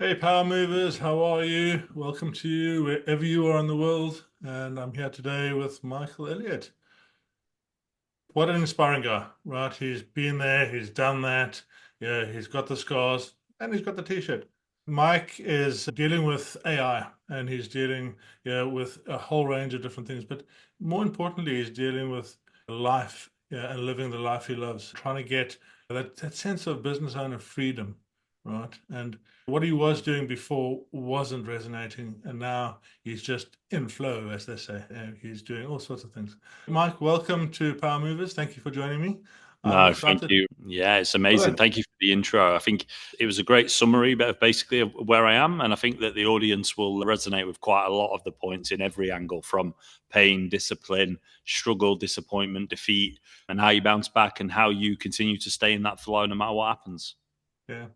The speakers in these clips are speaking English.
Hey, power movers, how are you? Welcome to you wherever you are in the world. And I'm here today with Michael Elliott. What an inspiring guy, right? He's been there, he's done that. Yeah, he's got the scars and he's got the t-shirt. Mike is dealing with AI and he's dealing, with a whole range of different things. But more importantly, he's dealing with life, and living the life he loves, trying to get that sense of business owner freedom, right? And what he was doing before wasn't resonating, and now he's just in flow, as they say. And he's doing all sorts of things. Mike, welcome to Power Movers. Thank you for joining me. I'm No, thank excited. you. Yeah, it's Well, amazing. Thank you for the intro. I think it was a great summary of basically of where I am, and I think that the audience will resonate with quite a lot of the points in every angle, from pain, discipline, struggle, disappointment, defeat, and how you bounce back and how you continue to stay in that flow no matter what happens. yeah.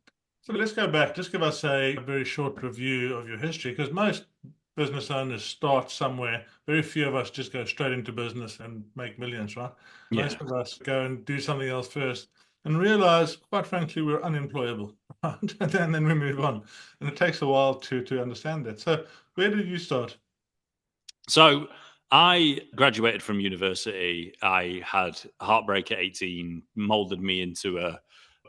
So let's go back. Just give us a very short review of your history, because most business owners start somewhere. Very few of us just go straight into business and make millions, right? Yeah. Most of us go and do something else first and realize, quite frankly, we're unemployable, right? And then we move on. And it takes a while to understand that. So where did you start? So I graduated from university. I had heartbreak at 18, molded me into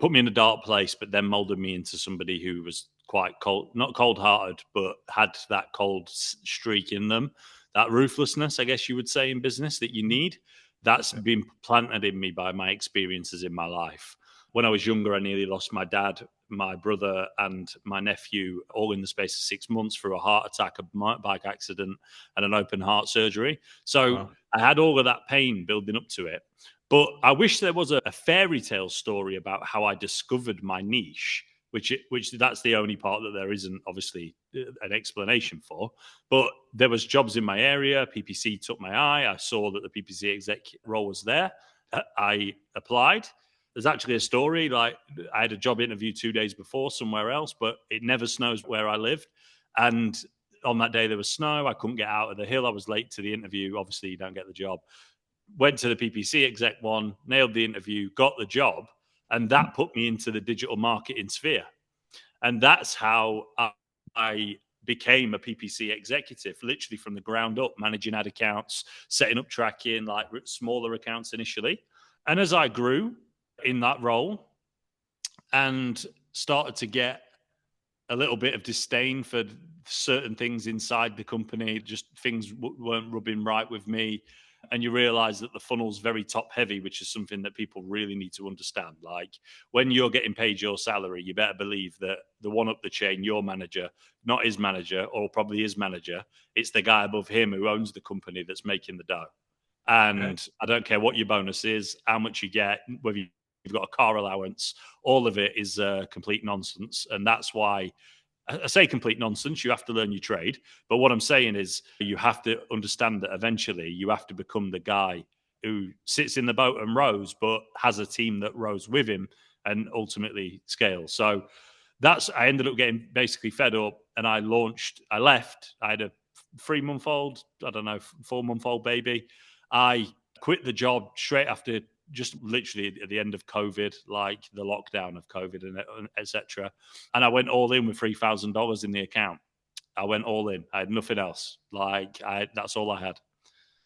put me in a dark place, but then molded me into somebody who was quite cold, not cold hearted, but had that cold streak in them, that ruthlessness, I guess you would say, in business that you need. That's Yeah. been planted in me by my experiences in my life. When I was younger, I nearly lost my dad, my brother, and my nephew all in the space of 6 months through a heart attack, a bike accident, and an open heart surgery. So Wow. I had all of that pain building up to it. But I wish there was a fairy tale story about how I discovered my niche, which that's the only part that there isn't obviously an explanation for. But there was jobs in my area. PPC took my eye. I saw that the PPC exec role was there. I applied. There's actually a story. Like, I had a job interview 2 days before somewhere else, but it never snows where I lived. And on that day there was snow. I couldn't get out of the hill. I was late to the interview. Obviously, you don't get the job. Went to the PPC exec one, nailed the interview, got the job, and that put me into the digital marketing sphere. And that's how I became a PPC executive, literally from the ground up, managing ad accounts, setting up tracking, like smaller accounts initially. And as I grew in that role and started to get a little bit of disdain for certain things inside the company. Just things weren't rubbing right with me. And you realize that the funnel's very top heavy, which is something that people really need to understand. Like, when you're getting paid your salary, you better believe that the one up the chain, your manager, not his manager, or probably his manager, it's the guy above him who owns the company that's making the dough. Okay. And I don't care what your bonus is, how much you get, whether you've got a car allowance, all of it is complete nonsense. And that's why I say complete nonsense. You have to learn your trade. But what I'm saying is, you have to understand that eventually you have to become the guy who sits in the boat and rows, but has a team that rows with him and ultimately scales. So I ended up getting basically fed up, and I left. I had a 3 month old, I don't know, 4 month old baby. I quit the job straight after, just literally at the end of COVID, like the lockdown of COVID and etc. And I went all in with $3,000 in the account. I went all in. I had nothing else. That's all I had.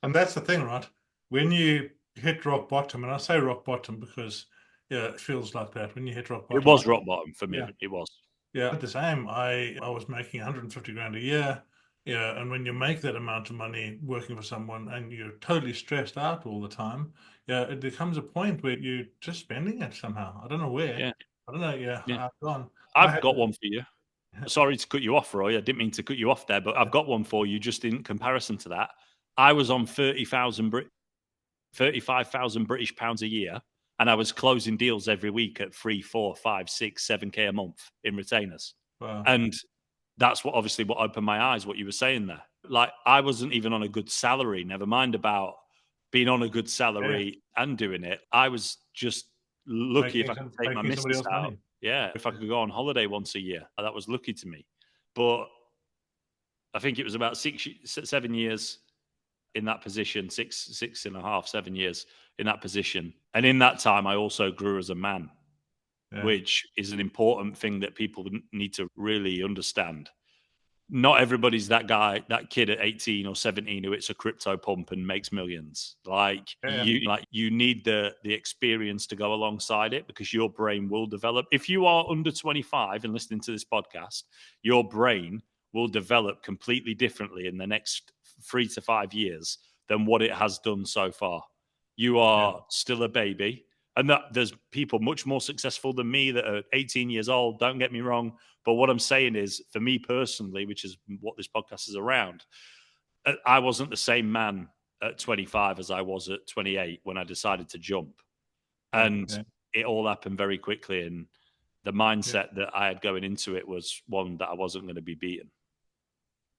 And that's the thing, right? When you hit rock bottom, and I say rock bottom because, yeah, it feels like that when you hit rock It bottom. was rock bottom for me. Yeah. It was. Yeah, at the same, I was making 150 grand a year. Yeah, and when you make that amount of money working for someone and you're totally stressed out all the time, yeah, it becomes a point where you're just spending it somehow. I don't know where. Yeah, I don't know. Yeah, yeah. I've gone. I I've had got one for you. to, Sorry to cut you off, Roy. I didn't mean to cut you off there, but I've got one for you. Just in comparison to that, I was on 35,000 British pounds a year, and I was closing deals every week at 3, 4, 5, 6, 7K a month in retainers. wow. And that's what opened my eyes, what you were saying there. Like, I wasn't even on a good salary, never mind about being on a good Yeah, salary and doing it. I was just lucky if I could take my making somebody missus else out. money. Yeah, if I could go on holiday once a year, that was lucky to me. But I think it was about 7 years in that position, six and a half, 7 years in that position. And in that time, I also grew as a man. which is an important thing that people need to really understand. Not everybody's that guy, that kid at 18 or 17 who hits a crypto pump and makes millions. You need the experience to go alongside it, because your brain will develop. If you are under 25 and listening to this podcast, your brain will develop completely differently in the next 3 to 5 years than what it has done so far. You are still a baby. And that there's people much more successful than me that are 18 years old, don't get me wrong. But what I'm saying is, for me personally, which is what this podcast is around, I wasn't the same man at 25 as I was at 28 when I decided to jump. And it all happened very quickly. And the mindset that I had going into it was one that I wasn't going to be beaten.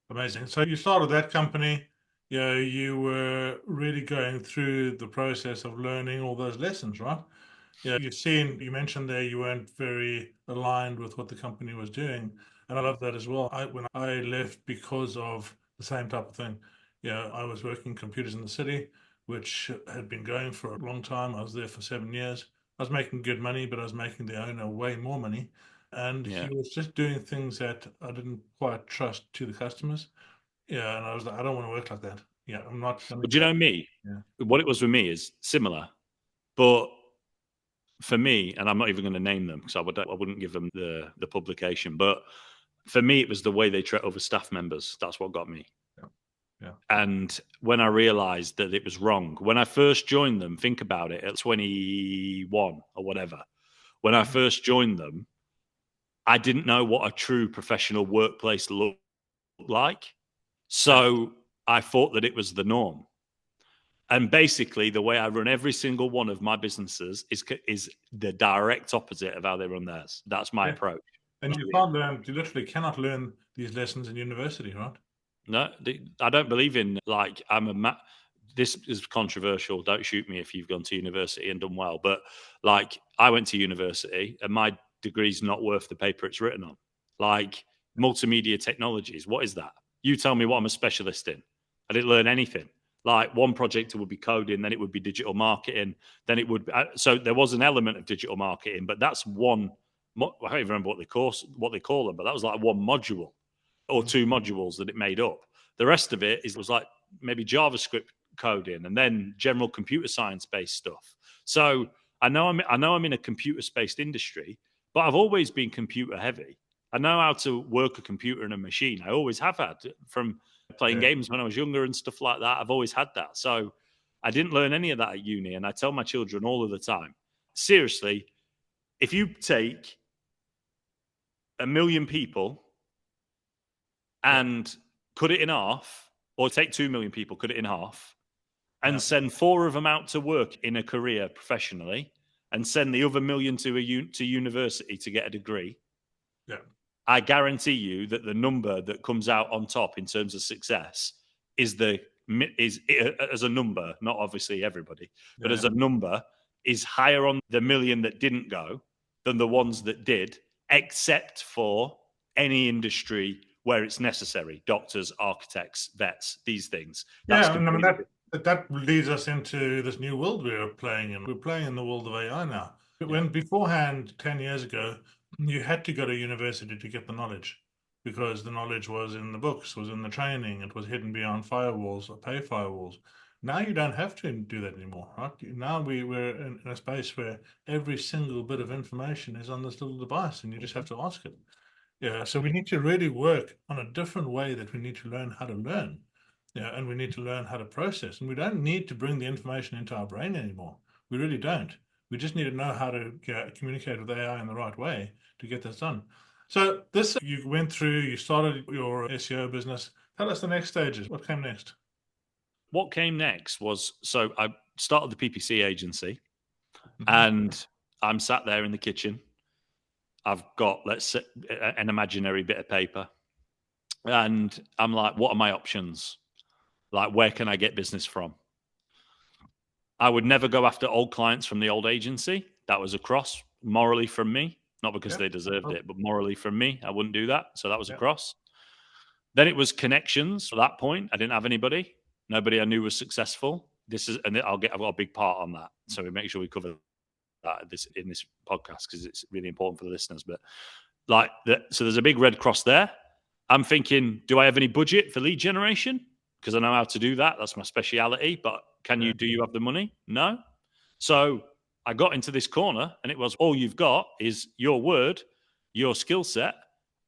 Amazing. So you started that company. You were really going through the process of learning all those lessons, right? You mentioned there you weren't very aligned with what the company was doing. And I love that as well. When I left because of the same type of thing, I was working computers in the city, which had been going for a long time. I was there for 7 years. I was making good money, but I was making the owner way more money. And he was just doing things that I didn't quite trust to the customers. And I was like, I don't want to work like that. I'm not going to. But do you know me? What it was with me is similar. But for me, and I'm not even going to name them because I wouldn't give them the publication, but for me, it was the way they treat other staff members. That's what got me. And when I realized that it was wrong, when I first joined them, think about it, at 21 or whatever, when I first joined them, I didn't know what a true professional workplace looked like. So I thought that it was the norm. And basically, the way I run every single one of my businesses is the direct opposite of how they run theirs. That's my approach. And you literally cannot learn these lessons in university, right? No, I don't believe in, like, this is controversial. Don't shoot me if you've gone to university and done well. But, like, I went to university and my degree's not worth the paper it's written on. Like, multimedia technologies, what is that? You tell me what I'm a specialist in. I didn't learn anything. Like, one project would be coding, then it would be digital marketing, then it would. So there was an element of digital marketing, but that's one. I don't even remember what they call them, but that was like one module or two modules that it made up. The rest of it was like maybe JavaScript coding and then general computer science based stuff. So I know I'm in a computer based industry, but I've always been computer heavy. I know how to work a computer and a machine. I always have had, from playing games when I was younger and stuff like that. I've always had that. So I didn't learn any of that at uni. And I tell my children all of the time, seriously, if you take 1 million people and cut it in half, or take 2 million people, cut it in half, and send 4 of them out to work in a career professionally, and send the other 1 million to university to get a degree, I guarantee you that the number that comes out on top in terms of success is as a number, not obviously everybody, but as a number, is higher on the 1 million that didn't go than the ones that did, except for any industry where it's necessary: doctors, architects, vets, these things. That leads us into this new world we're playing in. We're playing in the world of AI now. When beforehand, 10 years ago, you had to go to university to get the knowledge, because the knowledge was in the books, was in the training, it was hidden behind firewalls or pay firewalls. Now you don't have to do that anymore, right? Now we're in a space where every single bit of information is on this little device and you just have to ask it. So we need to really work on a different way, that we need to learn how to learn. And we need to learn how to process. And we don't need to bring the information into our brain anymore. We really don't. We just need to know how to communicate with AI in the right way to get this done. So you went through, you started your SEO business. Tell us the next stages. What came next? What came next was, so I started the PPC agency, and I'm sat there in the kitchen. I've got, let's say, an imaginary bit of paper, and I'm like, what are my options? Like, where can I get business from? I would never go after old clients from the old agency. That was a cross morally from me, not because they deserved it, but morally from me. I wouldn't do that. So that was a cross. Then it was connections. At that point, I didn't have anybody. Nobody I knew was successful. I've got a big part on that. So we make sure we cover in this podcast because it's really important for the listeners. But so there's a big red cross there. I'm thinking, do I have any budget for lead generation? Because I know how to do that. That's my speciality. But do you have the money? No. So I got into this corner, and it was all you've got is your word, your skill set,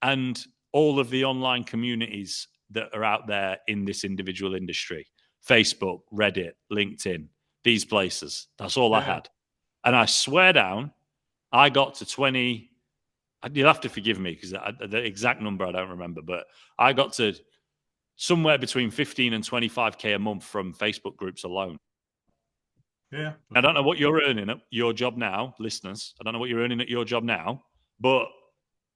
and all of the online communities that are out there in this individual industry. Facebook, Reddit, LinkedIn, these places. That's all I had. And I swear down, I got to 20. You'll have to forgive me because the exact number I don't remember, but I got to somewhere between 15 and 25K a month from Facebook groups alone. Yeah. I don't know what you're earning at your job now, listeners. I don't know what you're earning at your job now, but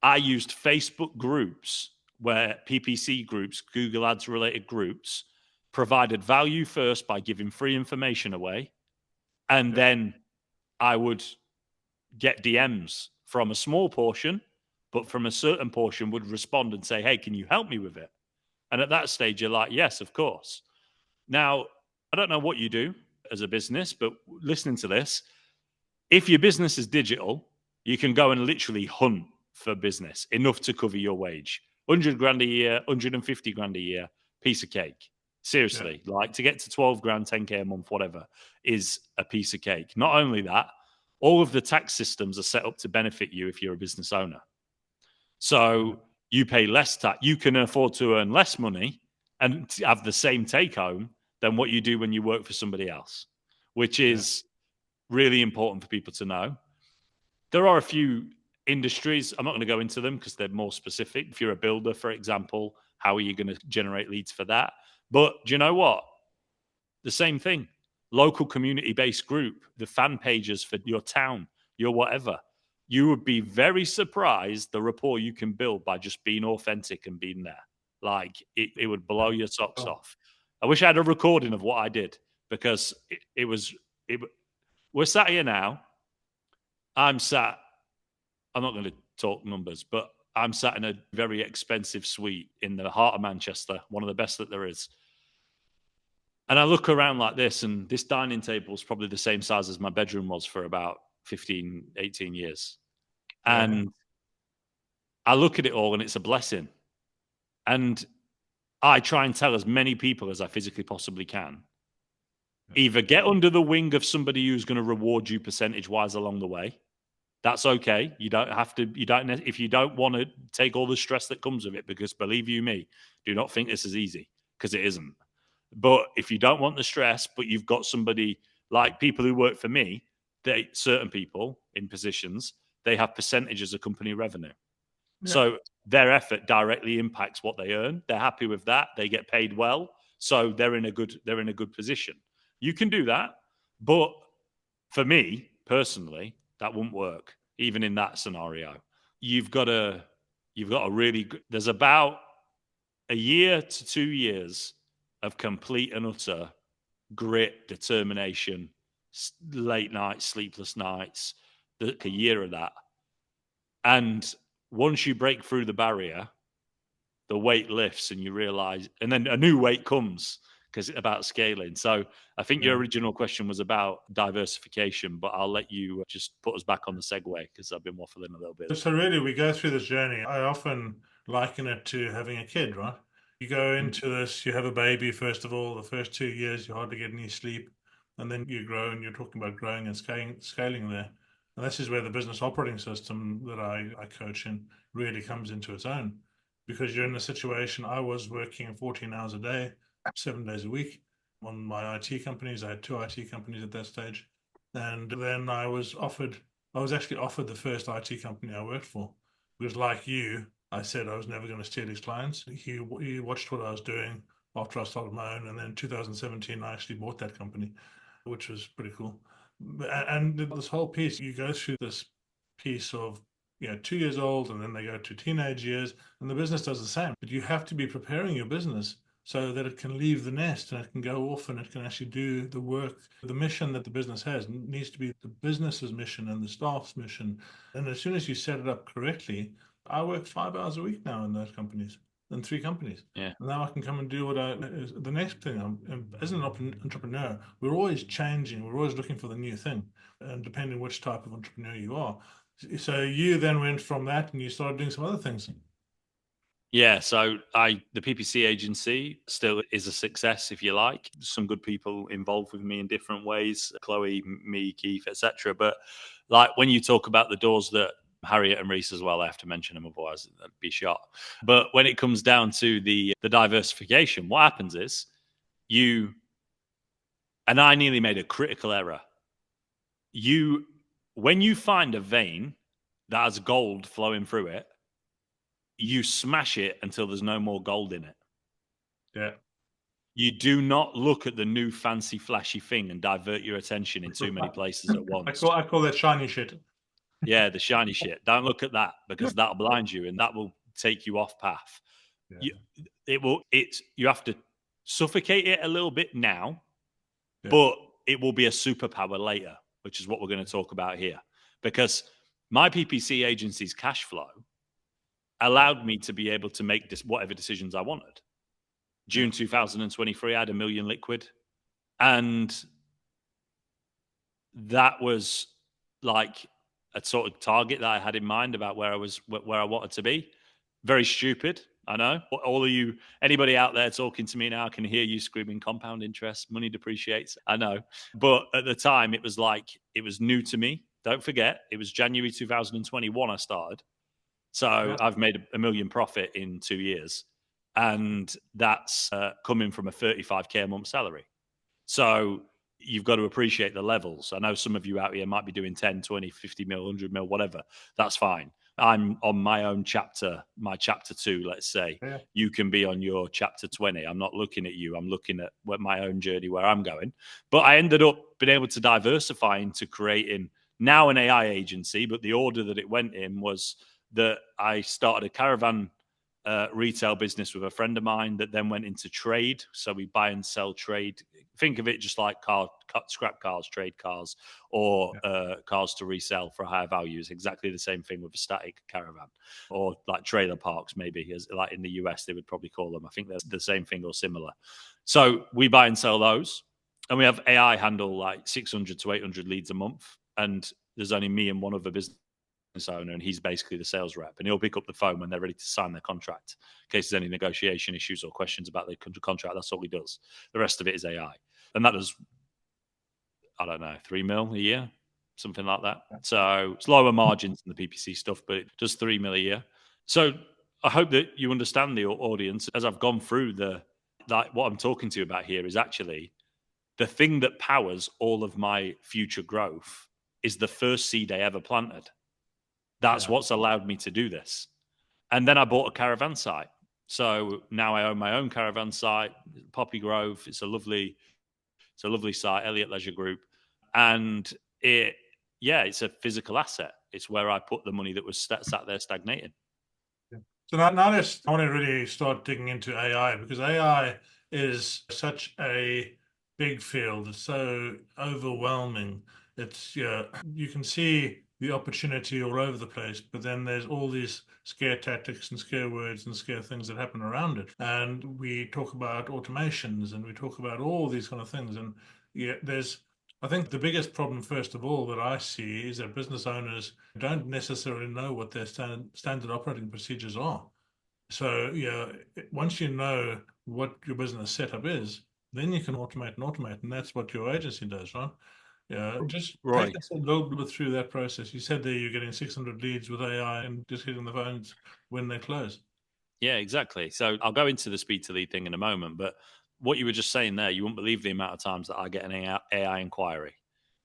I used Facebook groups where PPC groups, Google Ads related groups, provided value first by giving free information away. And then I would get DMs from a small portion, but from a certain portion would respond and say, hey, can you help me with it? And at that stage, you're like, yes, of course. Now, I don't know what you do as a business, but listening to this, if your business is digital, you can go and literally hunt for business, enough to cover your wage. 100 grand a year, 150 grand a year, piece of cake. Seriously, like to get to 12 grand, 10K a month, whatever, is a piece of cake. Not only that, all of the tax systems are set up to benefit you if you're a business owner. So you pay less tax. You can afford to earn less money and have the same take home than what you do when you work for somebody else, which is really important for people to know. There are a few industries. I'm not going to go into them because they're more specific. If you're a builder, for example, how are you going to generate leads for that? But do you know what? The same thing. Local community-based group, the fan pages for your town, your whatever. You would be very surprised the rapport you can build by just being authentic and being there. Like, it would blow your socks off. I wish I had a recording of what I did because we're sat here now. I'm not going to talk numbers, but I'm sat in a very expensive suite in the heart of Manchester, one of the best that there is. And I look around like this, and this dining table is probably the same size as my bedroom was for about 15, 18 years. And I look at it all, and it's a blessing. And I try and tell as many people as I physically possibly can. Either get under the wing of somebody who's going to reward you percentage-wise along the way. That's okay. You don't have to, if you don't want to take all the stress that comes with it, because believe you me, do not think this is easy, because it isn't. But if you don't want the stress, but you've got somebody like people who work for me, certain people in positions, they have percentages of company revenue. Yeah. So their effort directly impacts what they earn. They're happy with that. They get paid well. So they're in a good position. You can do that. But for me personally, that won't work, even in that scenario. You've got a really good, there's about a year to 2 years of complete and utter grit, determination, late nights, sleepless nights, a year of that. And once you break through the barrier, the weight lifts and you realize, and then a new weight comes because it's about scaling. So I think your original question was about diversification, but I'll let you just put us back on the segue because I've been waffling a little bit. So really, we go through this journey. I often liken it to having a kid, right? You go into this, you have a baby, first of all, the first 2 years, you hardly get any sleep. And then you grow, and you're talking about growing and scaling there. And this is where the business operating system that I coach in really comes into its own. Because you're in a situation, I was working 14 hours a day, 7 days a week on my IT companies. I had 2 IT companies at that stage. And then I was actually offered the first IT company I worked for. Because like you, I said I was never going to steal his clients. He watched what I was doing after I started my own. And then in 2017, I actually bought that company, which was pretty cool. And this whole piece, you go through this piece of 2 years old, and then they go to teenage years, and the business does the same. But you have to be preparing your business so that it can leave the nest and it can go off and it can actually do the work. The mission that the business has needs to be the business's mission and the staff's mission. And as soon as you set it up correctly, I work 5 hours a week now in those companies. in 3 companies. Yeah. And now I can come and do what the next thing. As an entrepreneur, we're always changing. We're always looking for the new thing, and depending which type of entrepreneur you are. So you then went from that and you started doing some other things. Yeah, so the PPC agency still is a success, if you like. Some good people involved with me in different ways, Chloe, me, Keith, etc. But like when you talk about the doors that Harriet and Reese as well, I have to mention them, otherwise I'd be shot. But when it comes down to the diversification, what happens is you and I nearly made a critical error. When you find a vein that has gold flowing through it, you smash it until there's no more gold in it. Yeah. You do not look at the new fancy flashy thing and divert your attention in too many places at once. I call that shiny shit. Yeah, the shiny shit. Don't look at that, because that'll blind you and that will take you off path. Yeah. You have to suffocate it a little bit now, Yeah. but it will be a superpower later, which is what we're going to talk about here. Because my PPC agency's cash flow allowed me to be able to make whatever decisions I wanted. June 2023, I had $1 million liquid. And that was like a sort of target that I had in mind about where I wanted to be. Very stupid, I know. All of you, anybody out there talking to me now, I can hear you screaming compound interest, money depreciates. I know. But at the time, it was new to me. Don't forget, it was January 2021 I started. So I've made $1 million profit in 2 years. And that's coming from a 35K a month salary. So you've got to appreciate the levels. I know some of you out here might be doing 10, 20, 50 mil, 100 mil, whatever. That's fine. I'm on my own chapter, my chapter 2, let's say. Yeah. You can be on your chapter 20. I'm not looking at you. I'm looking at my own journey, where I'm going. But I ended up being able to diversify into creating now an AI agency. But the order that it went in was that I started a caravan retail business with a friend of mine that then went into trade. So we buy and sell trade. Think of it just like scrap cars, trade cars, or cars to resell for higher values. Exactly the same thing with a static caravan, or like trailer parks, maybe, as like in the US they would probably call them. I think they're the same thing or similar. So we buy and sell those, and we have AI handle like 600 to 800 leads a month, and there's only me and one other business owner, and he's basically the sales rep, and he'll pick up the phone when they're ready to sign their contract in case there's any negotiation issues or questions about the contract. That's all he does. The rest of it is AI, and that does, I don't know, 3 mil a year, something like that. So it's lower margins than the PPC stuff, but it does 3 mil a year. So I hope that you understand, the audience, as I've gone through what I'm talking to you about here is actually the thing that powers all of my future growth is the first seed I ever planted. That's what's allowed me to do this. And then I bought a caravan site. So now I own my own caravan site, Poppy Grove. It's a lovely site, Elliot Leisure Group. And it's a physical asset. It's where I put the money that was sat there stagnating. So now I want to really start digging into AI, because AI is such a big field. It's so overwhelming. It's you can see the opportunity all over the place, but then there's all these scare tactics and scare words and scare things that happen around it. And we talk about automations and we talk about all these kind of things. And I think the biggest problem, first of all, that I see is that business owners don't necessarily know what their standard operating procedures are. So, once you know what your business setup is, then you can automate, and that's what your agency does, right? Yeah, just Right. take us a little bit through that process. You said there you're getting 600 leads with AI and just hitting the phones when they close. Yeah, exactly. So I'll go into the speed to lead thing in a moment, but what you were just saying there, you wouldn't believe the amount of times that I get an AI inquiry,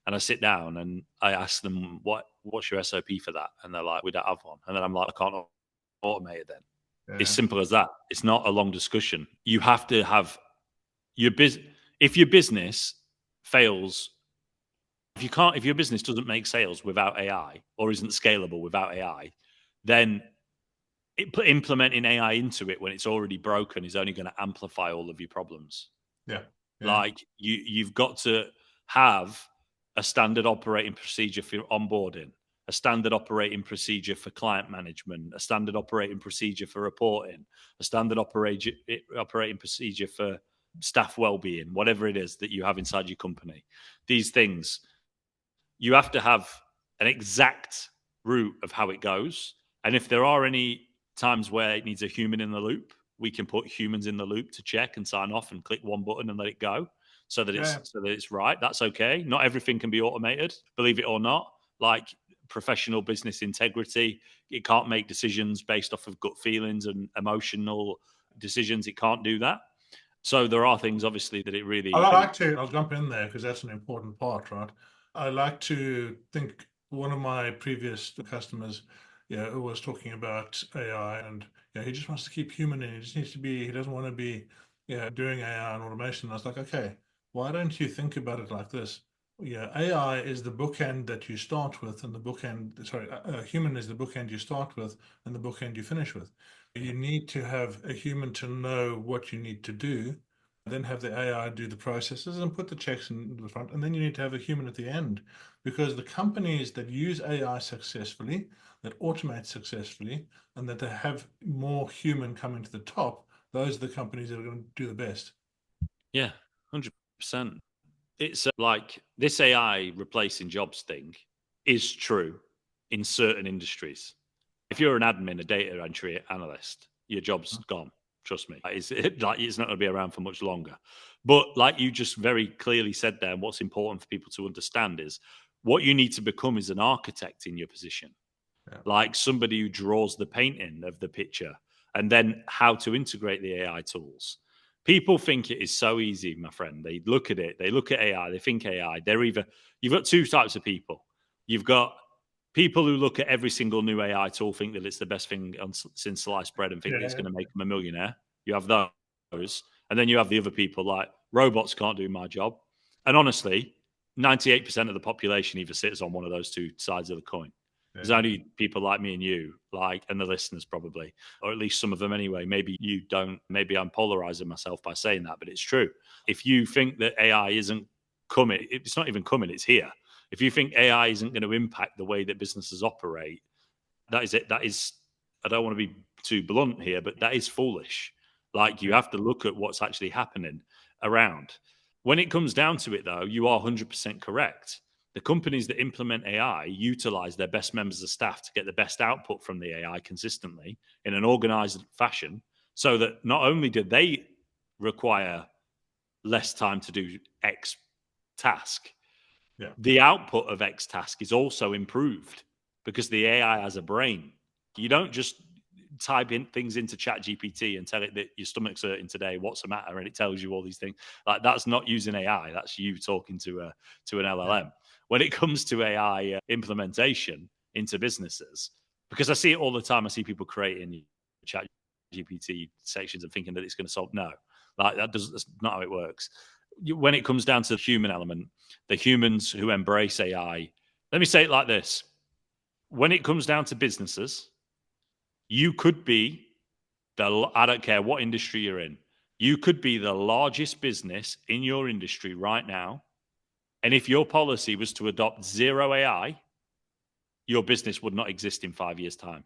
and I sit down and I ask them, what's your SOP for that? And they're like, we don't have one. And then I'm like, I can't automate it then. It's simple as that. It's not a long discussion. You have to have your business. If your business fails, if your business doesn't make sales without AI or isn't scalable without AI, then implementing AI into it when it's already broken is only going to amplify all of your problems. Yeah. Like you've got to have a standard operating procedure for onboarding, a standard operating procedure for client management, a standard operating procedure for reporting, a standard operating procedure for staff well-being, whatever it is that you have inside your company. These things, you have to have an exact route of how it goes. And if there are any times where it needs a human in the loop, we can put humans in the loop to check and sign off and click one button and let it go so that it's right. That's okay. Not everything can be automated, believe it or not. Like professional business integrity, it can't make decisions based off of gut feelings and emotional decisions. It can't do that. So there are things, obviously, that it really. I'll jump in there because that's an important part, right? I like to think one of my previous customers, who was talking about AI, and he just wants to keep human in. He doesn't want to be, doing AI and automation. I was like, okay, why don't you think about it like this? AI is the bookend that you start with, and the bookend, human is the bookend you start with, and the bookend you finish with. You need to have a human to know what you need to do, then have the AI do the processes and put the checks in the front, and then you need to have a human at the end, because the companies that use AI successfully, that automate successfully, and that they have more human coming to the top, those are the companies that are going to do the best. Yeah, 100%. It's like this AI replacing jobs thing is true in certain industries. If you're an admin, a data entry analyst, your job's gone. Trust me. It's not going to be around for much longer. But like you just very clearly said there, and what's important for people to understand is what you need to become is an architect in your position. Yeah. Like somebody who draws the painting of the picture and then how to integrate the AI tools. People think it is so easy, my friend. They look at it, they look at AI, they think AI. You've got two types of people. You've got people who look at every single new AI tool, think that it's the best thing since sliced bread and think that it's going to make them a millionaire. You have those. And then you have the other people like robots can't do my job. And honestly, 98% of the population either sits on one of those two sides of the coin. There's only people like me and you, and the listeners probably, or at least some of them anyway. Maybe you don't. Maybe I'm polarizing myself by saying that, but it's true. If you think that AI isn't coming, it's not even coming, it's here. If you think AI isn't going to impact the way that businesses operate, that is it. That is, I don't want to be too blunt here, but that is foolish. Like you have to look at what's actually happening around. When it comes down to it, though, you are 100% correct. The companies that implement AI utilize their best members of staff to get the best output from the AI consistently in an organized fashion so that not only do they require less time to do X task, the output of X task is also improved because the AI has a brain. You don't just type in things into ChatGPT and tell it that your stomach's hurting today, what's the matter, and it tells you all these things. Like that's not using AI. That's you talking to an LLM. Yeah. When it comes to AI implementation into businesses, because I see it all the time. I see people creating ChatGPT sections and thinking that it's going to solve. No, that's not how it works. When it comes down to the human element, the humans who embrace AI, let me say it like this. When it comes down to businesses, you could be I don't care what industry you're in, you could be the largest business in your industry right now. And if your policy was to adopt zero AI, your business would not exist in 5 years' time.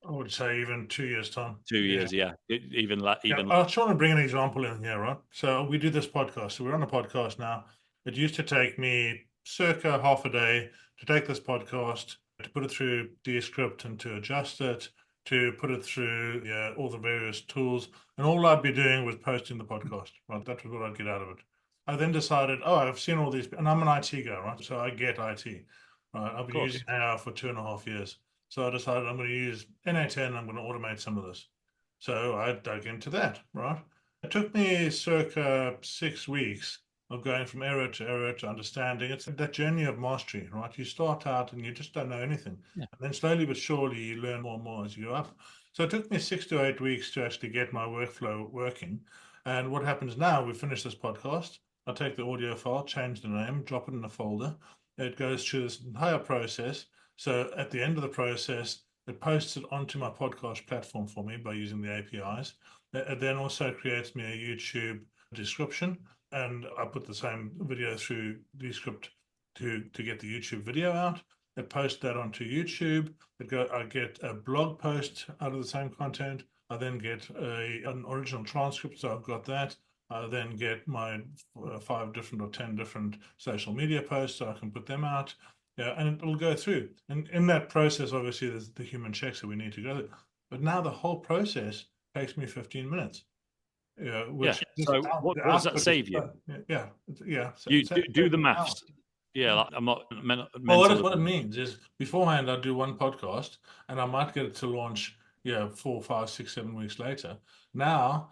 I would say even 2 years' time. 2 years, yeah. Even. I just want to bring an example in here, right? So we do this podcast. So we're on a podcast now. It used to take me circa half a day to take this podcast, to put it through Descript and to adjust it, to put it through all the various tools. And all I'd be doing was posting the podcast, right? That was what I'd get out of it. I then decided, I've seen all these, and I'm an IT guy, right? So I get IT, right? I've been using AI for 2.5 years. So I decided I'm going to use NA10. I'm going to automate some of this. So I dug into that, right? It took me circa 6 weeks of going from error to understanding. It's that journey of mastery, right? You start out and you just don't know anything. Yeah. And then slowly but surely you learn more and more as you go up. So it took me 6 to 8 weeks to actually get my workflow working. And what happens now, we finish this podcast. I take the audio file, change the name, drop it in a folder. It goes through this entire process. So at the end of the process, it posts it onto my podcast platform for me by using the APIs. It then also creates me a YouTube description, and I put the same video through Descript to get the YouTube video out. They post that onto YouTube. I get a blog post out of the same content. I then get an original transcript, so I've got that. I then get my 5 different or 10 different social media posts, so I can put them out. Yeah, and it will go through. And in that process, obviously, there's the human checks that we need to go through. But now the whole process takes me 15 minutes. Yeah, Yeah. which just So what, the what does that output is save you? yeah. So, You so do the maths. Yeah, like, I'm not well, mental. what it means is beforehand I do one podcast and I might get it to launch, 4, 5, 6, 7 weeks later. Now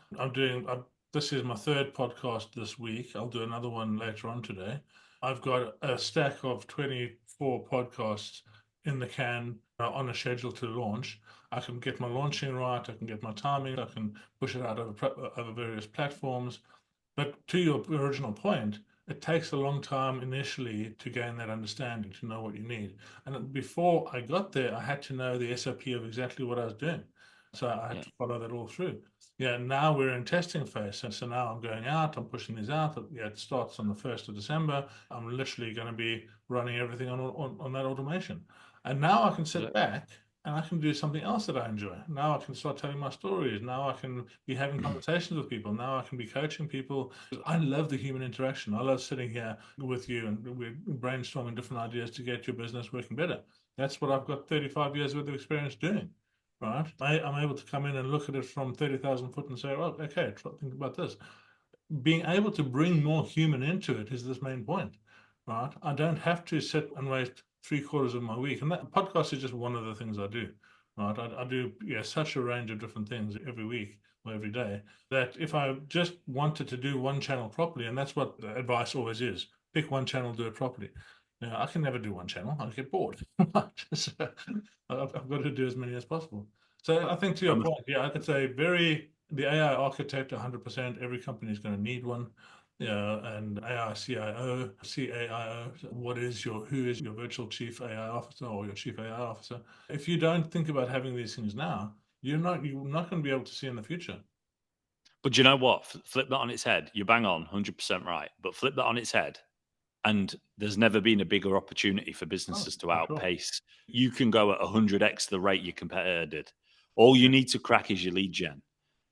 this is my third podcast this week. I'll do another one later on today. I've got a stack of 24 podcasts in the can on a schedule to launch. I can get my launching right. I can get my timing. I can push it out over various platforms. But to your original point, it takes a long time initially to gain that understanding, to know what you need. And before I got there, I had to know the SOP of exactly what I was doing. So I had Yeah. to follow that all through. Yeah, now we're in testing phase. And so now I'm going out, I'm pushing these out. Yeah, it starts on the 1st of December. I'm literally going to be running everything on that automation. And now I can Yeah. sit back and I can do something else that I enjoy. Now I can start telling my stories. Now I can be having conversations with people. Now I can be coaching people. I love the human interaction. I love sitting here with you and we're brainstorming different ideas to get your business working better. That's what I've got 35 years worth of experience doing, right? I'm able to come in and look at it from 30,000 foot and say, well, okay, think about this. Being able to bring more human into it is this main point, right? I don't have to sit and waste 3/4 of my week. And that podcast is just one of the things I do, right? I do, such a range of different things every week or every day that if I just wanted to do one channel properly, and that's what the advice always is, pick one channel, do it properly. Now, I can never do one channel. I get bored. So I've got to do as many as possible. So I think to your point, it's a the AI architect, 100%, every company is going to need one. Yeah, and AI CIO, CAIO, who is your virtual chief AI officer or your chief AI officer? If you don't think about having these things now, you're not going to be able to see in the future. But you know what? Flip that on its head. You bang on, 100% right. But flip that on its head, and there's never been a bigger opportunity for Oh, businesses to for sure. outpace. You can go at 100x the rate your competitor did. All you Yeah. need to crack is your lead gen.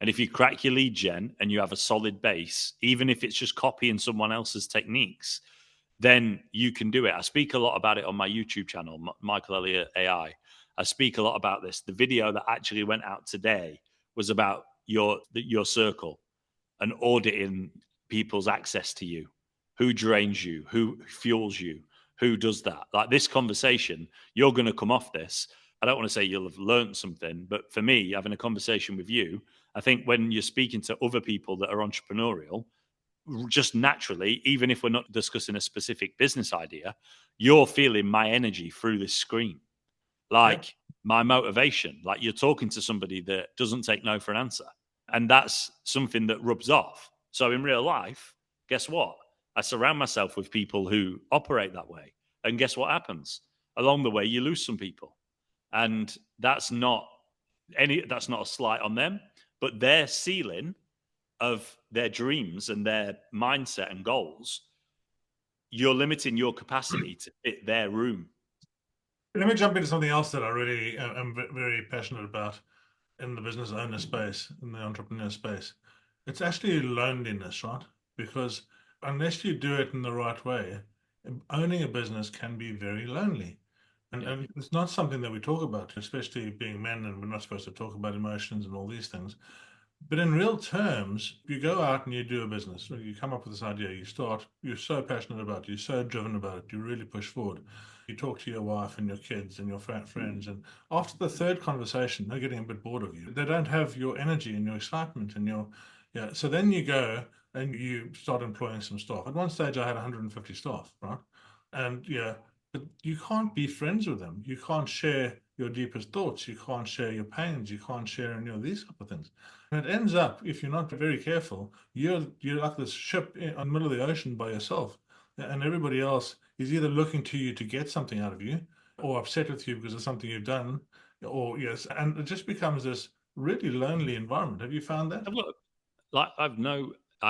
And if you crack your lead gen and you have a solid base, even if it's just copying someone else's techniques, then you can do it. I speak a lot about it on my YouTube channel, Michael Elliott AI. I speak a lot about this. The video that actually went out today was about your circle and auditing people's access to you, who drains you, who fuels you, who does that. Like this conversation, you're going to come off this. I don't want to say you'll have learned something, but for me, having a conversation with you, I think when you're speaking to other people that are entrepreneurial, just naturally, even if we're not discussing a specific business idea, you're feeling my energy through this screen, Yeah. like my motivation. Like you're talking to somebody that doesn't take no for an answer. And that's something that rubs off. So in real life, guess what? I surround myself with people who operate that way. And guess what happens? Along the way, you lose some people. And that's not a slight on them, but their ceiling of their dreams and their mindset and goals, you're limiting your capacity to fit their room. Let me jump into something else that I really am very passionate about in the business owner space, in the entrepreneur space. It's actually loneliness, right? Because unless you do it in the right way, owning a business can be very lonely. Yeah. And it's not something that we talk about, especially being men, and we're not supposed to talk about emotions and all these things. But in real terms, you go out and you do a business, or you come up with this idea, you're so passionate about it, you're so driven about it, you really push forward. You talk to your wife and your kids and your friends, and after the third conversation, they're getting a bit bored of you. They don't have your energy and your excitement and yeah. So then you go and you start employing some staff. At one stage, I had 150 staff, right? And yeah, but you can't be friends with them. You can't share your deepest thoughts. You can't share your pains. You can't share any of these type of things. And it ends up, if you're not very careful, you're like this ship in the middle of the ocean by yourself, and everybody else is either looking to you to get something out of you, or upset with you because of something you've done, or yes, and it just becomes this really lonely environment. Have you found that? Look, like I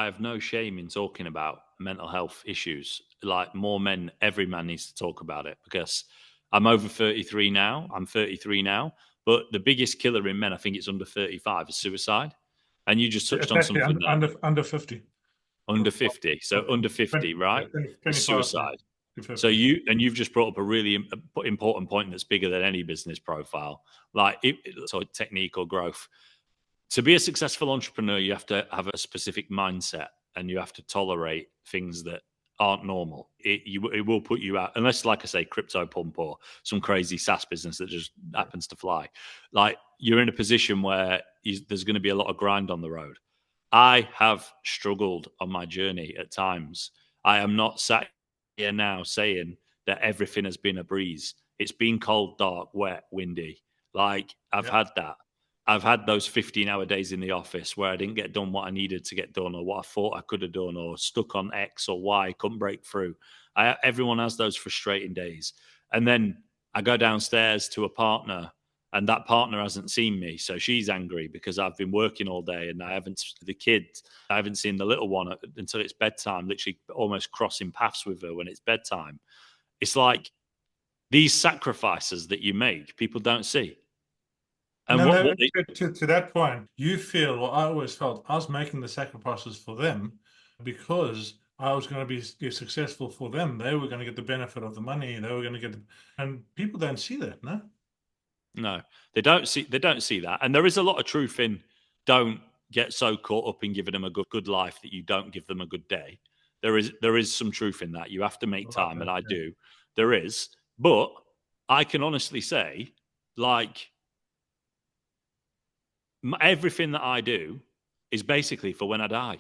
have no shame in talking about mental health issues. Like more men, every man needs to talk about it because I'm over 33 now. I'm 33 now. But the biggest killer in men, I think it's under 35, is suicide. And you just touched It's on actually something there. under 50. Under 50. So under 50, 20, yeah, right? Is 25 suicide. to So 50. you've just brought up a really important point that's bigger than any business profile, like so technique or growth. To be a successful entrepreneur, you have to have a specific mindset, and you have to tolerate things that aren't normal. It will put you out, unless, like I say, crypto pump or some crazy SaaS business that just happens to fly. Like, you're in a position where there's going to be a lot of grind on the road. I have struggled on my journey at times. I am not sat here now saying that everything has been a breeze. It's been cold, dark, wet, windy. Like, I've Yeah. had that. I've had those 15-hour days in the office where I didn't get done what I needed to get done, or what I thought I could have done, or stuck on X or Y, couldn't break through. Everyone has those frustrating days. And then I go downstairs to a partner, and that partner hasn't seen me. So she's angry because I've been working all day, and I haven't, the kids, I haven't seen the little one until it's bedtime, literally almost crossing paths with her when it's bedtime. It's like these sacrifices that you make, people don't see. And And then what they, to that point, you feel, well, I always felt I was making the sacrifices for them because I was going to be successful for them. They were going to get the benefit of the money. They were going to get, and people don't see that, no? No, they don't see that. And there is a lot of truth in, don't get so caught up in giving them a good life that you don't give them a good day. There is some truth in that. You have to make I love time, and that, I yeah. do. There is. But I can honestly say, like, everything that I do is basically for when I die.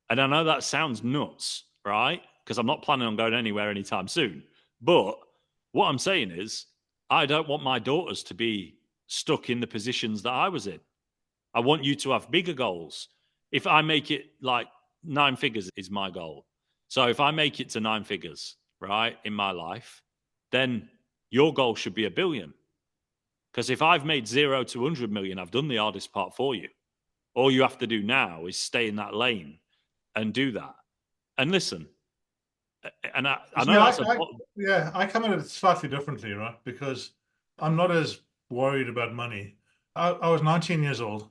And I know that sounds nuts, right? Because I'm not planning on going anywhere anytime soon. But what I'm saying is, I don't want my daughters to be stuck in the positions that I was in. I want you to have bigger goals. If I make it like 9 figures is my goal. So if I make it to 9 figures, right, in my life, then your goal should be 1 billion. Because if I've made 0 to 100 million, I've done the hardest part for you. All you have to do now is stay in that lane and do that. And listen, and I See, know that's yeah, I come at it slightly differently, right? Because I'm not as worried about money. I was 19 years old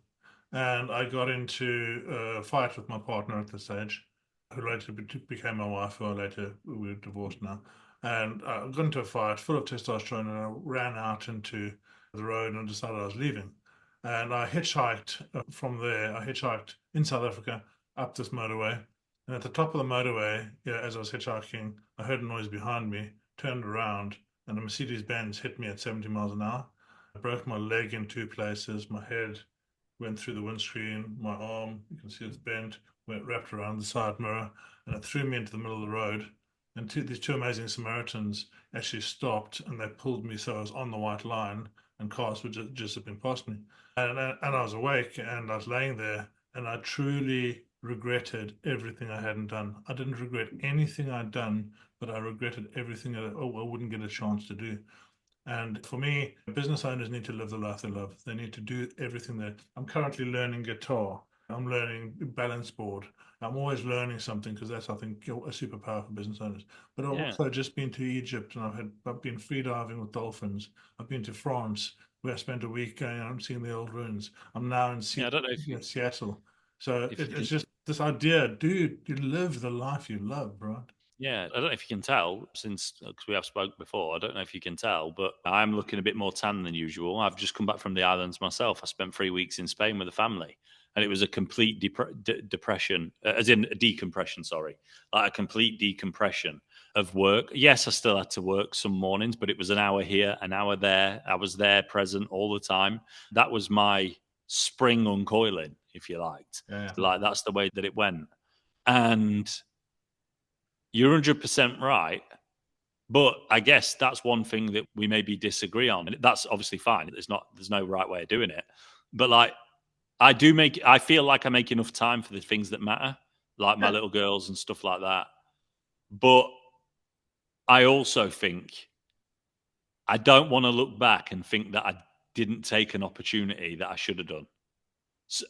and I got into a fight with my partner at the stage, who later became my wife, who later we were divorced now. And I got into a fight full of testosterone and I ran out into the road and decided I was leaving. And I hitchhiked from there. I hitchhiked in South Africa up this motorway. And at the top of the motorway, yeah, as I was hitchhiking, I heard a noise behind me, turned around, and a Mercedes Benz hit me at 70 miles an hour. I broke my leg in two places. My head went through the windscreen. My arm, you can see it's bent, went wrapped around the side mirror, and it threw me into the middle of the road. And these two amazing Samaritans actually stopped and they pulled me so I was on the white line and cars were just zipping past me. And I was awake and I was laying there and I truly regretted everything I hadn't done. I didn't regret anything I'd done, but I regretted everything that I wouldn't get a chance to do. And for me, business owners need to live the life they love. They need to do everything that I'm currently learning guitar. I'm learning balance board. I'm always learning something because that's, I think, a superpower for business owners. But I've yeah, also just been to Egypt and I've been free diving with dolphins. I've been to France where I spent a week going out and seeing the old ruins. I'm now in yeah. I don't know if you, Seattle. So if you it's can. just this idea, dude, you live the life you love, right? Yeah, I don't know if you can tell, since because we have spoke before. I don't know if you can tell, but I'm looking a bit more tan than usual. I've just come back from the islands myself. I spent 3 weeks in Spain with the family, and it was a complete depression, as in a decompression. Sorry, like a complete decompression of work. Yes, I still had to work some mornings, but it was an hour here, an hour there. I was there, present all the time. That was my spring uncoiling, if you liked. Yeah. Like, that's the way that it went, and you're 100% right. But I guess that's one thing that we maybe disagree on. And that's obviously fine. There's no right way of doing it. But like, I feel like I make enough time for the things that matter, like my Yeah. little girls and stuff like that. But I also think I don't want to look back and think that I didn't take an opportunity that I should have done.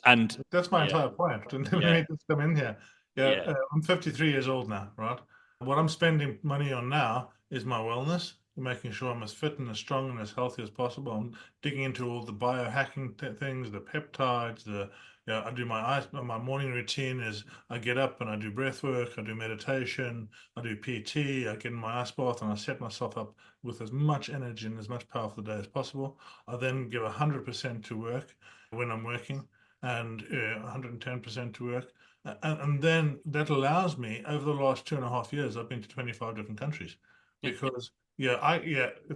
And That's my yeah, entire point. And let yeah, me just come in here. Yeah, yeah, I'm 53 years old now, right? What I'm spending money on now is my wellness. making sure I'm as fit and as strong and as healthy as possible. I'm digging into all the biohacking things, the peptides, I do my morning routine is I get up and I do breath work, I do meditation, I do PT, I get in my ice bath and I set myself up with as much energy and as much power for the day as possible. I then give 100% to work when I'm working and 110% to work. And then that allows me, over the last 2.5 years, I've been to 25 different countries Yeah, because,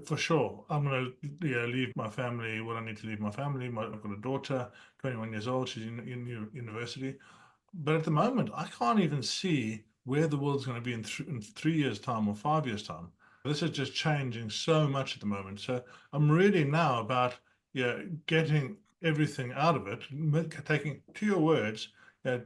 for sure, I'm going to leave my family what I need to leave my family. I've got a daughter, 21 years old. She's in university. But at the moment, I can't even see where the world's going to be in 3 years' time or 5 years' time. This is just changing so much at the moment. So I'm really now about getting everything out of it, taking, to your words,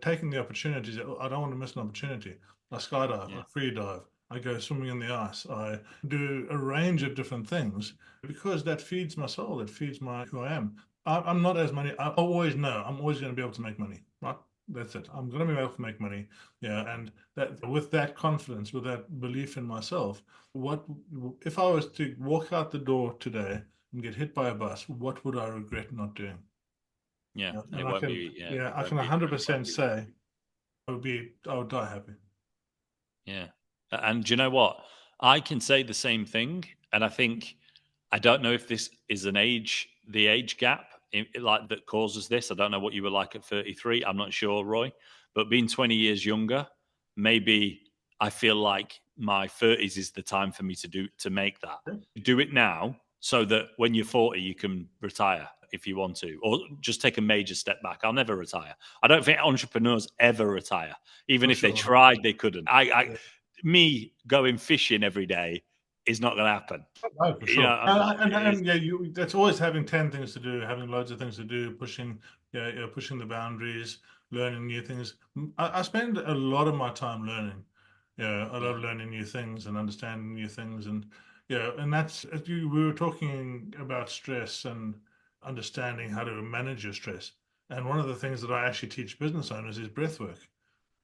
taking the opportunities. I don't want to miss an opportunity. I skydive, yeah, I free dive, I go swimming in the ice, I do a range of different things because that feeds my soul, it feeds my who I am. I'm not as money. I always know I'm always going to be able to make money, right? That's it. I'm going to be able to make money. Yeah. And that with that confidence, with that belief in myself, what if I was to walk out the door today and get hit by a bus, what would I regret not doing? yeah. Yeah. It And won't be. Yeah, I it can won't be. 100% say I would die happy. Yeah. And do you know what? I can say the same thing. And I think, I don't know if this is the age gap like that causes this. I don't know what you were like at 33. I'm not sure, Roy. But being 20 years younger, maybe I feel like my 30s is the time for me to make that. Do it now so that when you're 40, you can retire if you want to, or just take a major step back. I'll never retire. I don't think entrepreneurs ever retire. Even For if they sure. tried, they couldn't. Yeah. Me going fishing every day is not going to happen. Oh, for You know, sure. And it's, yeah, that's always having 10 things to do, having loads of things to do, pushing the boundaries, learning new things. I spend a lot of my time learning. Yeah, I yeah, love learning new things and understanding new things, and and that's we were talking about stress and understanding how to manage your stress. And one of the things that I actually teach business owners is breath work.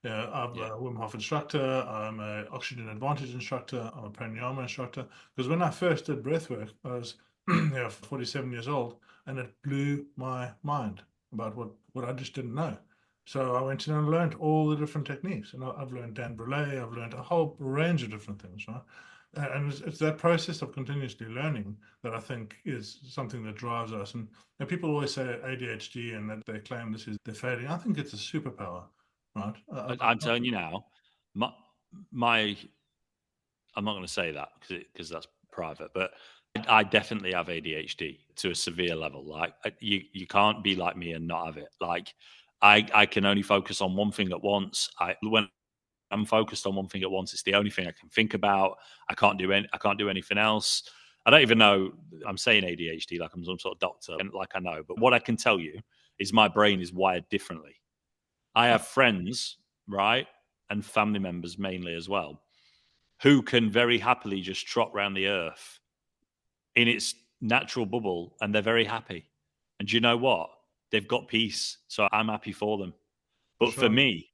Yeah, I'm yeah, a Wim Hof instructor. I'm a Oxygen Advantage instructor. I'm a pranayama instructor. Because when I first did breathwork, I was 47 years old, and it blew my mind about what I just didn't know. So I went in and learned all the different techniques, and I've learned Dan Brule. I've learned a whole range of different things, right? And it's that process of continuously learning that I think is something that drives us. And people always say ADHD and that they claim this is their failing. I think it's a superpower, right? I'm telling you now, my, my I'm not going to say that because that's private, but I definitely have ADHD to a severe level. Like you can't be like me and not have it. Like I can only focus on one thing at once. When I'm focused on one thing at once, it's the only thing I can think about. I can't do anything else. I don't even know. I'm saying ADHD like I'm some sort of doctor, and like I know. But what I can tell you is my brain is wired differently. I have friends, right, and family members mainly as well, who can very happily just trot around the earth in its natural bubble and they're very happy. And do you know what? They've got peace. So I'm happy for them. For But for sure. me,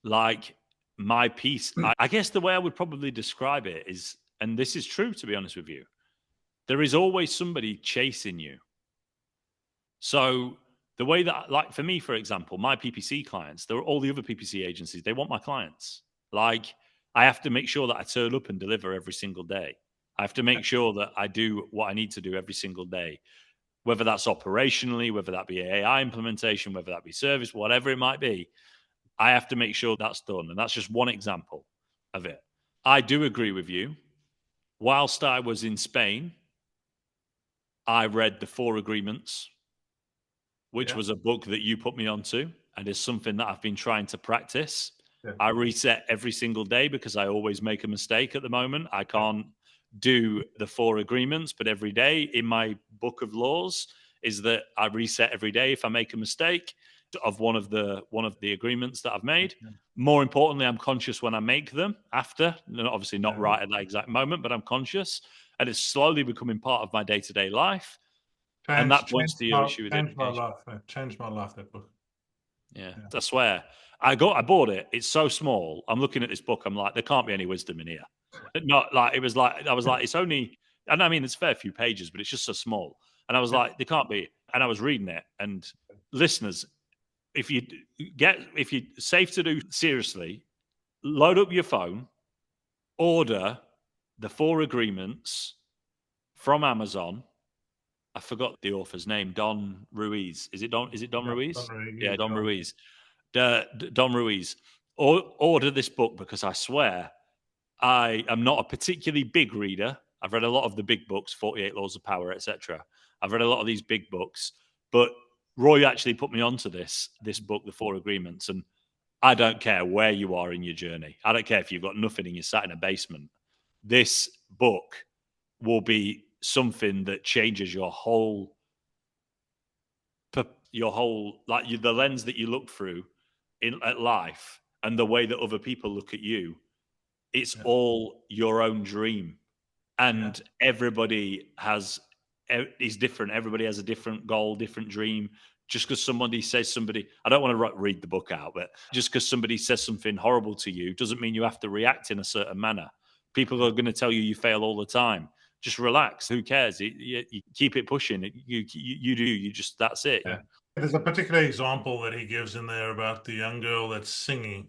like my peace, I guess the way I would probably describe it is, and this is true to be honest with you, there is always somebody chasing you. So the way that, like for me, for example, my PPC clients, there are all the other PPC agencies, they want my clients. Like I have to make sure that I turn up and deliver every single day. I have to make sure that I do what I need to do every single day, whether that's operationally, whether that be AI implementation, whether that be service, whatever it might be. I have to make sure that's done. And that's just one example of it. I do agree with you. Whilst I was in Spain, I read the Four Agreements, which Yeah. was a book that you put me onto and is something that I've been trying to practice. Yeah. I reset every single day because I always make a mistake at the moment. I Yeah. can't do the Four Agreements, but every day in my book of laws is that I reset every day if I make a mistake of one of the agreements that I've made. More importantly, I'm conscious when I make them after, obviously not Yeah. right at that exact moment, but I'm conscious and it's slowly becoming part of my day-to-day life. And that points to your issue with Changed my education. life. Changed my life, that book. Yeah, Yeah. I swear. I bought it. It's so small. I'm looking at this book. I'm like, there can't be any wisdom in here. Not like it was like I was like, it's only And I mean, it's a fair few pages, but it's just so small. And I was like, they can't be. And I was reading it. And listeners, if you safe to do, seriously, load up your phone, order the 4 agreements from Amazon. I forgot the author's name. Don Ruiz. Is it Don? Is it Don Ruiz? Yeah, Don Ruiz. Don Ruiz. Order this book, because I swear I am not a particularly big reader. I've read a lot of the big books, 48 Laws of Power, etc. I've read a lot of these big books, but Roy actually put me onto this book, The 4 Agreements, and I don't care where you are in your journey. I don't care if you've got nothing and you're sat in a basement. This book will be something that changes your whole like the lens that you look through at life, and the way that other people look at you. It's all your own dream, and everybody is different. Everybody has a different goal, different dream. Just because I don't want to read the book out, but just because somebody says something horrible to you doesn't mean you have to react in a certain manner. People are going to tell you fail all the time. Just relax. Who cares? You keep it pushing. You do. You just, that's it. Yeah. There's a particular example that he gives in there about the young girl that's singing,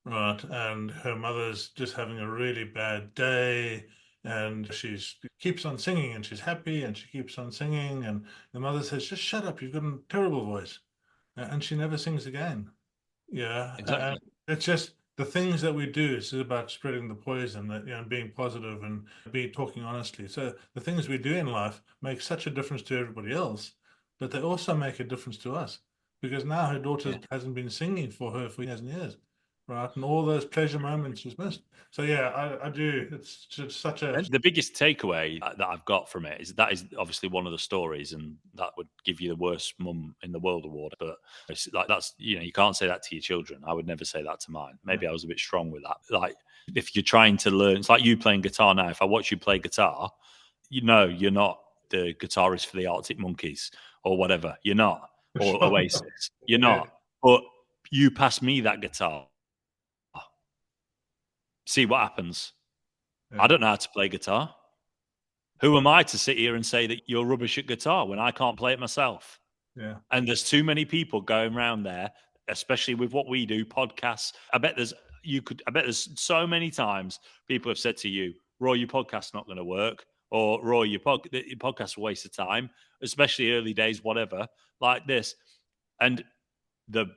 right? And her mother's just having a really bad day, and she keeps on singing, and she's happy, and she keeps on singing, and the mother says, "Just shut up, you've got a terrible voice," and she never sings again. Yeah, Exactly. and it's just the things that we do. It's about spreading the poison, that, being positive and talking honestly. So the things we do in life make such a difference to everybody else, but they also make a difference to us, because now her daughter hasn't been singing for her for years and years, right? And all those pleasure moments she's missed. So yeah, I do. It's just such a And the biggest takeaway that I've got from it is that is obviously one of the stories, and that would give you the worst mum in the world award. But it's like, that's, you can't say that to your children. I would never say that to mine. Maybe I was a bit strong with that. Like, if you're trying to learn, it's like you playing guitar now. If I watch you play guitar, you're not the guitarist for the Arctic Monkeys or whatever. You're not, or Oasis. You're not. But you pass me that guitar, see what happens. I don't know how to play guitar. Who am I to sit here and say that you're rubbish at guitar when I can't play it myself? Yeah. And there's too many people going around there, especially with what we do, podcasts. I bet there's so many times people have said to you, "Roy, your podcast's not going to work," or "Roy, your podcast's a waste of time," especially early days, whatever, like this. And the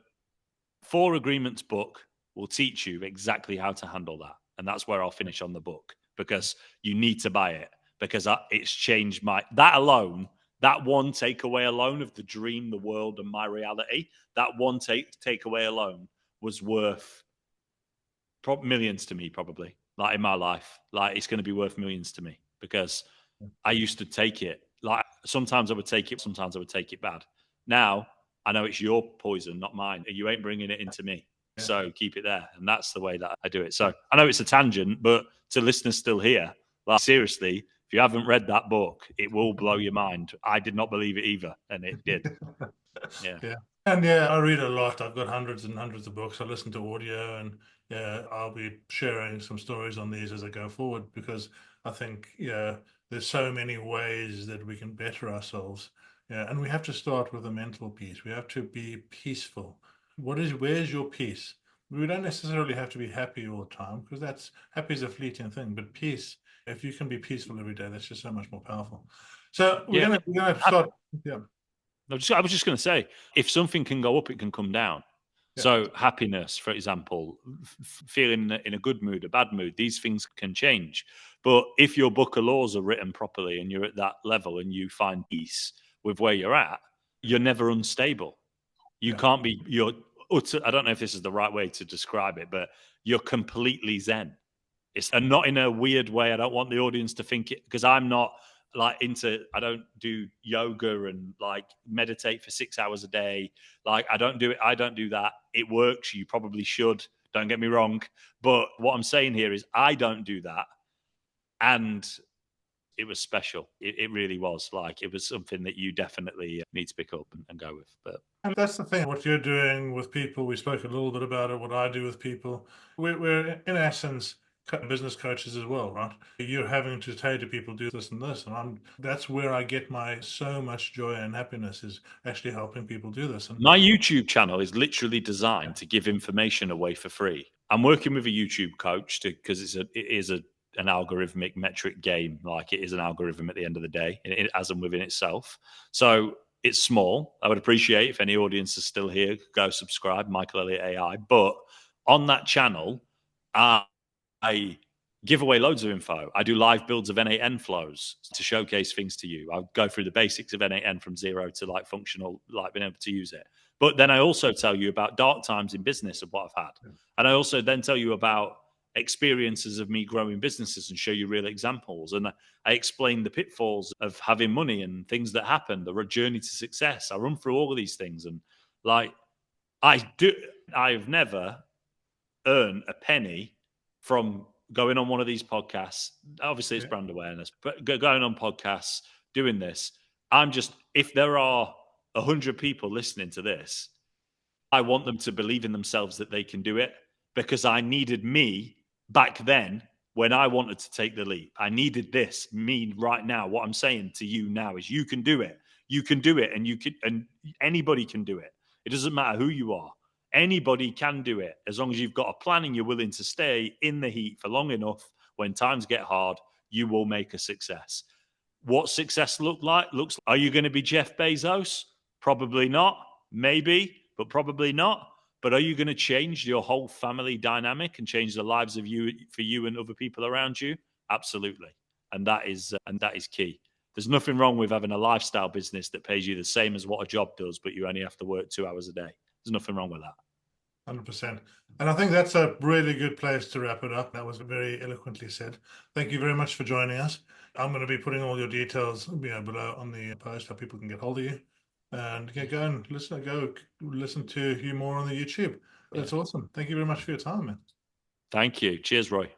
4 Agreements book will teach you exactly how to handle that. And that's where I'll finish on the book, because you need to buy it, because it's changed that alone, that one takeaway alone of the dream, the world, and my reality, that one takeaway alone was worth millions to me, probably, like in my life. Like, it's going to be worth millions to me, because I used to take it. Like, sometimes I would take it, sometimes I would take it bad. Now I know it's your poison, not mine. You ain't bringing it into me. So keep it there. And that's the way that I do it. So I know it's a tangent, but to listeners still here, like, seriously, if you haven't read that book, it will blow your mind. I did not believe it either, and it did. Yeah. And I read a lot. I've got hundreds and hundreds of books. I listen to audio, and I'll be sharing some stories on these as I go forward, because I think there's so many ways that we can better ourselves. Yeah, and we have to start with a mental peace. We have to be peaceful. Where's your peace? We don't necessarily have to be happy all the time, because happy is a fleeting thing. But peace, if you can be peaceful every day, that's just so much more powerful. So we're gonna start. Yeah. I was just going to say, if something can go up, it can come down. Yeah. So happiness, for example, feeling in a good mood, a bad mood, these things can change. But if your book of laws are written properly and you're at that level and you find peace with where you're at, you're never unstable. You can't be, I don't know if this is the right way to describe it, but you're completely zen. And not in a weird way. I don't want the audience to think it, because I'm not like I don't do yoga and like meditate for 6 hours a day. Like, I don't do it. I don't do that. It works. You probably should. Don't get me wrong. But what I'm saying here is I don't do that. And it was special. It really was. Like, it was something that you definitely need to pick up and go with. But And that's the thing, what you're doing with people, we spoke a little bit about it, what I do with people. We're in essence business coaches as well, right? You're having to say to people, do this and this. And that's where I get my so much joy and happiness, is actually helping people do this. And my YouTube channel is literally designed to give information away for free. I'm working with a YouTube coach because it is an algorithmic metric game. Like, it is an algorithm at the end of the day, as and within itself. So it's small. I would appreciate if any audience is still here, go subscribe, Michael Elliott AI. But on that channel, I give away loads of info. I do live builds of N8N flows to showcase things to you. I'll go through the basics of N8N from zero to like functional, like being able to use it. But then I also tell you about dark times in business of what I've had. And I also then tell you about experiences of me growing businesses and show you real examples. And I explain the pitfalls of having money and things that happen, the journey to success. I run through all of these things. And like, I've never earned a penny from going on one of these podcasts. Obviously, it's brand awareness, but going on podcasts, doing this, if there are 100 people listening to this, I want them to believe in themselves that they can do it, because I needed me back then when I wanted to take the leap. I needed this, me right now. What I'm saying to you now is you can do it. You can do it, and anybody can do it. It doesn't matter who you are. Anybody can do it, as long as you've got a plan and you're willing to stay in the heat for long enough. When times get hard, you will make a success. What success looks like? Are you going to be Jeff Bezos? Probably not. Maybe, but probably not. But are you going to change your whole family dynamic and change the lives of you and other people around you? Absolutely. And that is key. There's nothing wrong with having a lifestyle business that pays you the same as what a job does, but you only have to work 2 hours a day. There's nothing wrong with that. 100%. And I think that's a really good place to wrap it up. That was very eloquently said. Thank you very much for joining us. I'm going to be putting all your details below on the post, how people can get hold of you. And go and listen to you more on the YouTube. That's awesome. Thank you very much for your time, man. Thank you. Cheers, Roy.